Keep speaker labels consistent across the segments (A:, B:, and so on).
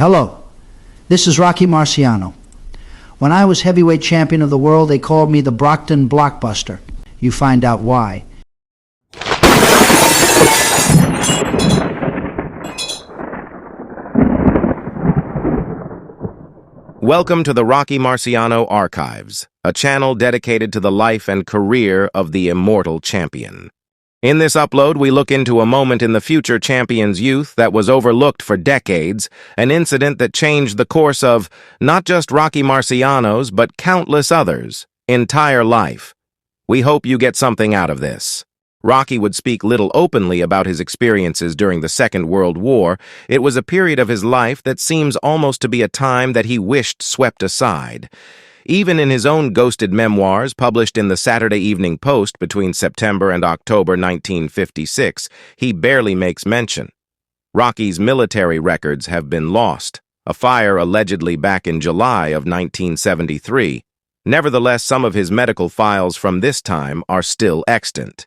A: Hello, this is Rocky Marciano. When I was heavyweight champion of the world, they called me the Brockton Blockbuster. You find out why.
B: Welcome to the Rocky Marciano Archives, a channel dedicated to the life and career of the immortal champion. In this upload, we look into a moment in the future champion's youth that was overlooked for decades, an incident that changed the course of not just Rocky Marciano's, but countless others' entire life. We hope you get something out of this. Rocky would speak little openly about his experiences during the Second World War. It was a period of his life that seems almost to be a time that he wished swept aside. Even in his own ghosted memoirs published in the Saturday Evening Post between September and October 1956, he barely makes mention. Rocky's military records have been lost, a fire allegedly back in July of 1973. Nevertheless, some of his medical files from this time are still extant.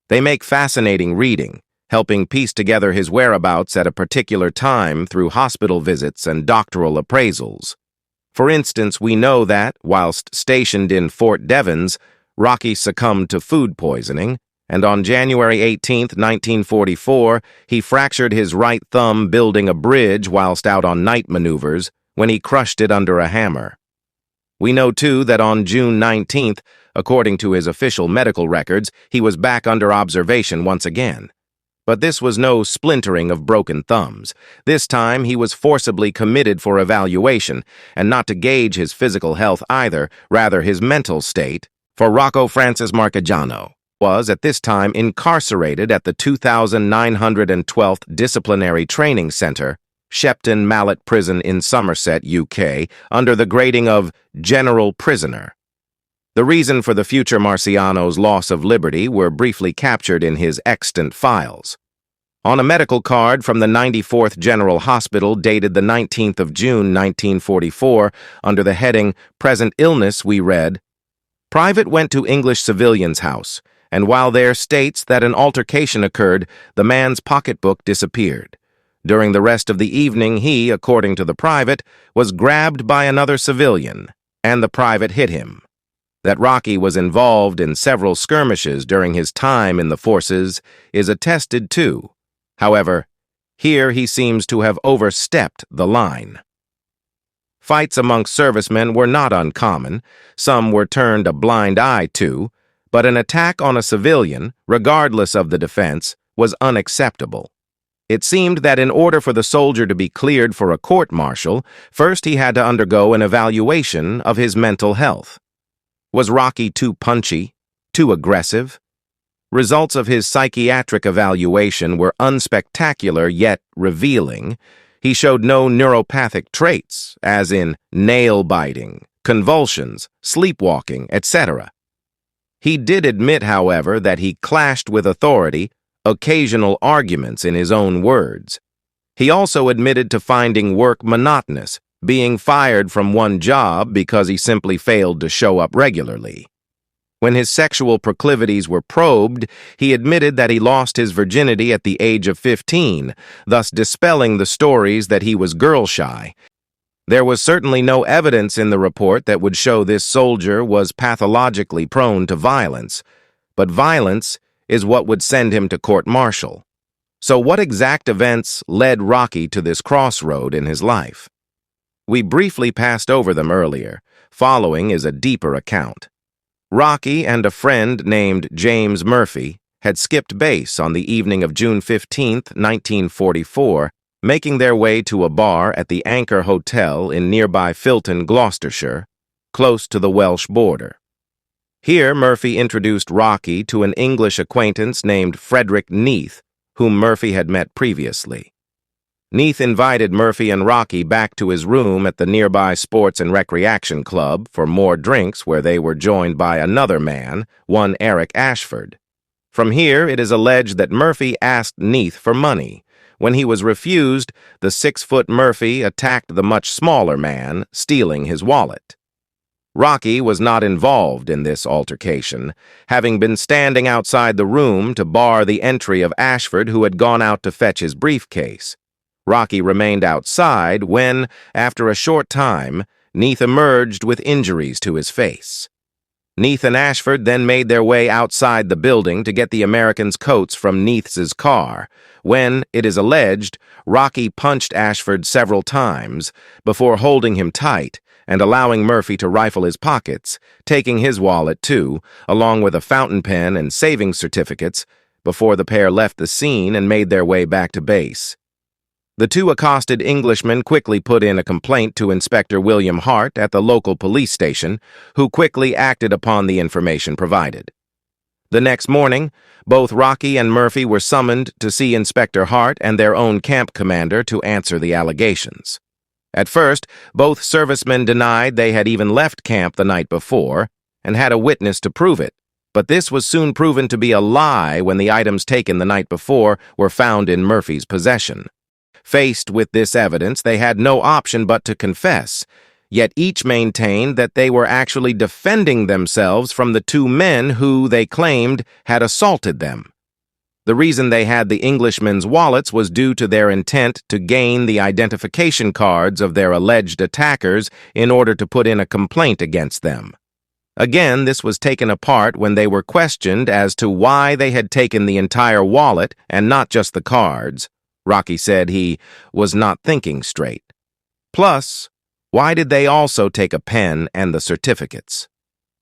B: They make fascinating reading, helping piece together his whereabouts at a particular time through hospital visits and doctoral appraisals. For instance, we know that, whilst stationed in Fort Devens, Rocky succumbed to food poisoning, and on January 18, 1944, he fractured his right thumb building a bridge whilst out on night maneuvers when he crushed it under a hammer. We know, too, that on June 19th, according to his official medical records, he was back under observation once again. But this was no splintering of broken thumbs. This time, he was forcibly committed for evaluation, and not to gauge his physical health either, rather his mental state, for Rocco Francis Marciano was at this time incarcerated at the 2912th Disciplinary Training Center, Shepton Mallet Prison in Somerset, UK, under the grading of General Prisoner. The reason for the future Marciano's loss of liberty were briefly captured in his extant files. On a medical card from the 94th General Hospital dated the 19th of June 1944, under the heading Present Illness, we read, "Private went to English civilian's house, and while there states that an altercation occurred, the man's pocketbook disappeared. During the rest of the evening, he, according to the private, was grabbed by another civilian, and the private hit him. That Rocky was involved in several skirmishes during his time in the forces is attested to. However, here he seems to have overstepped the line. Fights amongst servicemen were not uncommon. Some were turned a blind eye to, but an attack on a civilian, regardless of the defense, was unacceptable. It seemed that in order for the soldier to be cleared for a court-martial, first he had to undergo an evaluation of his mental health. Was Rocky too punchy, too aggressive? Results of his psychiatric evaluation were unspectacular yet revealing. He showed no neuropathic traits, as in nail-biting, convulsions, sleepwalking, etc. He did admit, however, that he clashed with authority, occasional arguments in his own words. He also admitted to finding work monotonous, being fired from one job because he simply failed to show up regularly. When his sexual proclivities were probed, he admitted that he lost his virginity at the age of 15, thus dispelling the stories that he was girl-shy. There was certainly no evidence in the report that would show this soldier was pathologically prone to violence, but violence is what would send him to court-martial. So what exact events led Rocky to this crossroad in his life? We briefly passed over them earlier. Following is a deeper account. Rocky and a friend named James Murphy had skipped base on the evening of June 15, 1944, making their way to a bar at the Anchor Hotel in nearby Filton, Gloucestershire, close to the Welsh border. Here, Murphy introduced Rocky to an English acquaintance named Frederick Neath, whom Murphy had met previously. Neath invited Murphy and Rocky back to his room at the nearby Sports and Recreation Club for more drinks, where they were joined by another man, one Eric Ashford. From here, it is alleged that Murphy asked Neath for money. When he was refused, the 6-foot Murphy attacked the much smaller man, stealing his wallet. Rocky was not involved in this altercation, having been standing outside the room to bar the entry of Ashford, who had gone out to fetch his briefcase. Rocky remained outside when, after a short time, Neith emerged with injuries to his face. Neith and Ashford then made their way outside the building to get the Americans' coats from Neith's car, when, it is alleged, Rocky punched Ashford several times before holding him tight and allowing Murphy to rifle his pockets, taking his wallet too, along with a fountain pen and savings certificates, before the pair left the scene and made their way back to base. The two accosted Englishmen quickly put in a complaint to Inspector William Hart at the local police station, who quickly acted upon the information provided. The next morning, both Rocky and Murphy were summoned to see Inspector Hart and their own camp commander to answer the allegations. At first, both servicemen denied they had even left camp the night before and had a witness to prove it, but this was soon proven to be a lie when the items taken the night before were found in Murphy's possession. Faced with this evidence, they had no option but to confess, yet each maintained that they were actually defending themselves from the two men who, they claimed, had assaulted them. The reason they had the Englishmen's wallets was due to their intent to gain the identification cards of their alleged attackers in order to put in a complaint against them. Again, this was taken apart when they were questioned as to why they had taken the entire wallet and not just the cards. Rocky said he was not thinking straight. Plus, why did they also take a pen and the certificates?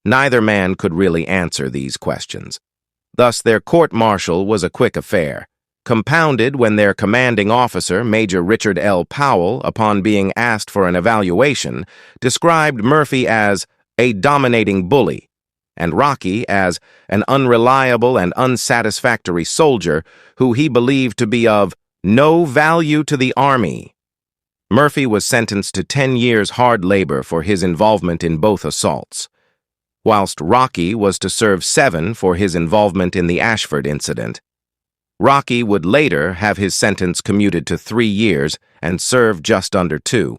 B: Neither man could really answer these questions. Thus, their court-martial was a quick affair, compounded when their commanding officer, Major Richard L. Powell, upon being asked for an evaluation, described Murphy as a dominating bully, and Rocky as an unreliable and unsatisfactory soldier who he believed to be of no value to the Army. Murphy was sentenced to 10 years hard labor for his involvement in both assaults, whilst Rocky was to serve 7 for his involvement in the Ashford incident. Rocky would later have his sentence commuted to 3 years and serve just under 2.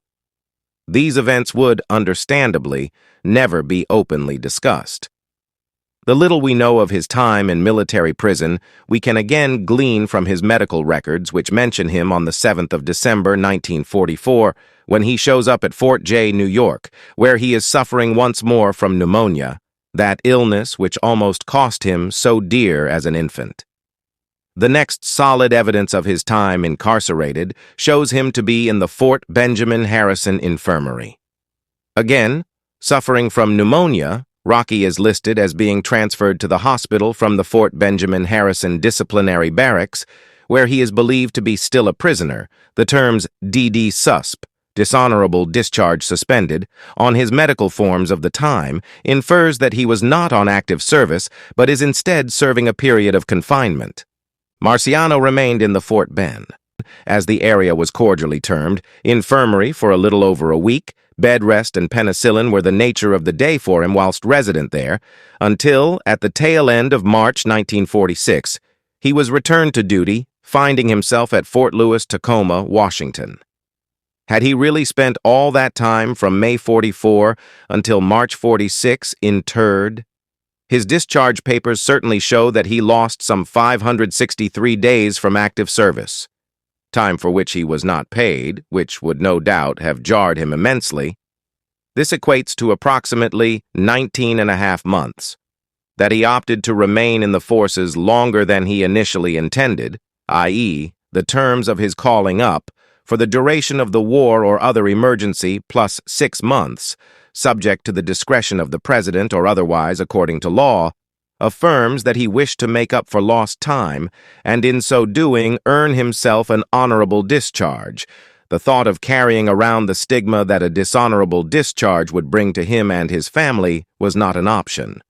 B: These events would, understandably, never be openly discussed. The little we know of his time in military prison, we can again glean from his medical records, which mention him on the 7th of December, 1944, when he shows up at Fort J, New York, where he is suffering once more from pneumonia, that illness which almost cost him so dear as an infant. The next solid evidence of his time incarcerated shows him to be in the Fort Benjamin Harrison Infirmary. Again, suffering from pneumonia, Rocky is listed as being transferred to the hospital from the Fort Benjamin Harrison Disciplinary Barracks, where he is believed to be still a prisoner. The terms DD susp, dishonorable discharge suspended, on his medical forms of the time infers that he was not on active service, but is instead serving a period of confinement. Marciano remained in the Fort Ben, as the area was cordially termed, infirmary for a little over a week. Bed rest and penicillin were the nature of the day for him whilst resident there, until, at the tail end of March 1946, he was returned to duty, finding himself at Fort Lewis, Tacoma, Washington. Had he really spent all that time from May 44 until March 46 interred? His discharge papers certainly show that he lost some 563 days from active service, time for which he was not paid, which would no doubt have jarred him immensely. This equates to approximately 19.5 months. That he opted to remain in the forces longer than he initially intended, i.e., the terms of his calling up, for the duration of the war or other emergency plus 6 months, subject to the discretion of the president or otherwise according to law, affirms that he wished to make up for lost time, and in so doing earn himself an honorable discharge. The thought of carrying around the stigma that a dishonorable discharge would bring to him and his family was not an option.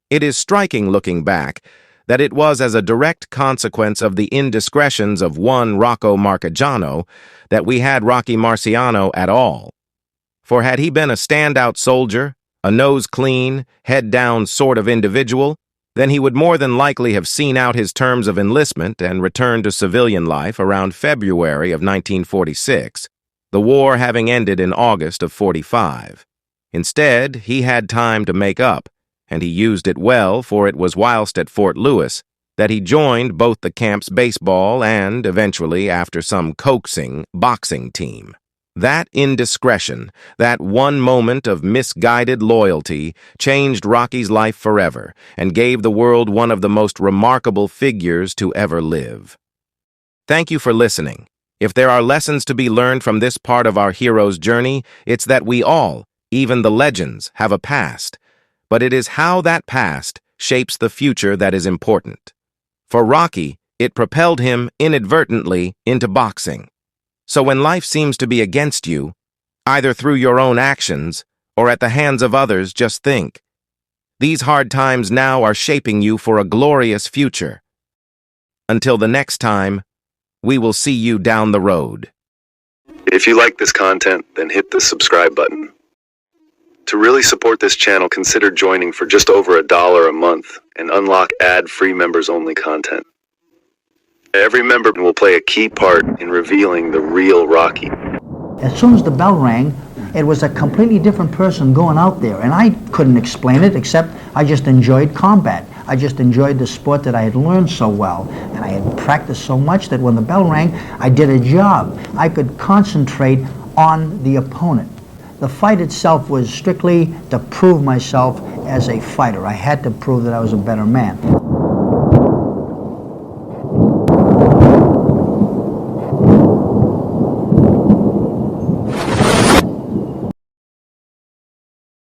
B: It is striking, looking back, that it was as a direct consequence of the indiscretions of one Rocco Marciano that we had Rocky Marciano at all. For had he been a standout soldier, a nose-clean, head-down sort of individual, then he would more than likely have seen out his terms of enlistment and returned to civilian life around February of 1946, the war having ended in August of 45. Instead, he had time to make up, and he used it well, for it was whilst at Fort Lewis that he joined both the camp's baseball and, eventually, after some coaxing, boxing team. That indiscretion, that one moment of misguided loyalty, changed Rocky's life forever and gave the world one of the most remarkable figures to ever live. Thank you for listening. If there are lessons to be learned from this part of our hero's journey, it's that we all, even the legends, have a past. But it is how that past shapes the future that is important. For Rocky, it propelled him inadvertently into boxing. So when life seems to be against you, either through your own actions or at the hands of others, just think. These hard times now are shaping you for a glorious future. Until the next time, we will see you down the road.
C: If you like this content, then hit the subscribe button. To really support this channel, consider joining for just over $1 a month and unlock ad-free members-only content. Every member will play a key part in revealing the real Rocky.
A: As soon as the bell rang, it was a completely different person going out there, and I couldn't explain it except I just enjoyed combat. I just enjoyed the sport that I had learned so well, and I had practiced so much that when the bell rang, I did a job. I could concentrate on the opponent. The fight itself was strictly to prove myself as a fighter. I had to prove that I was a better man.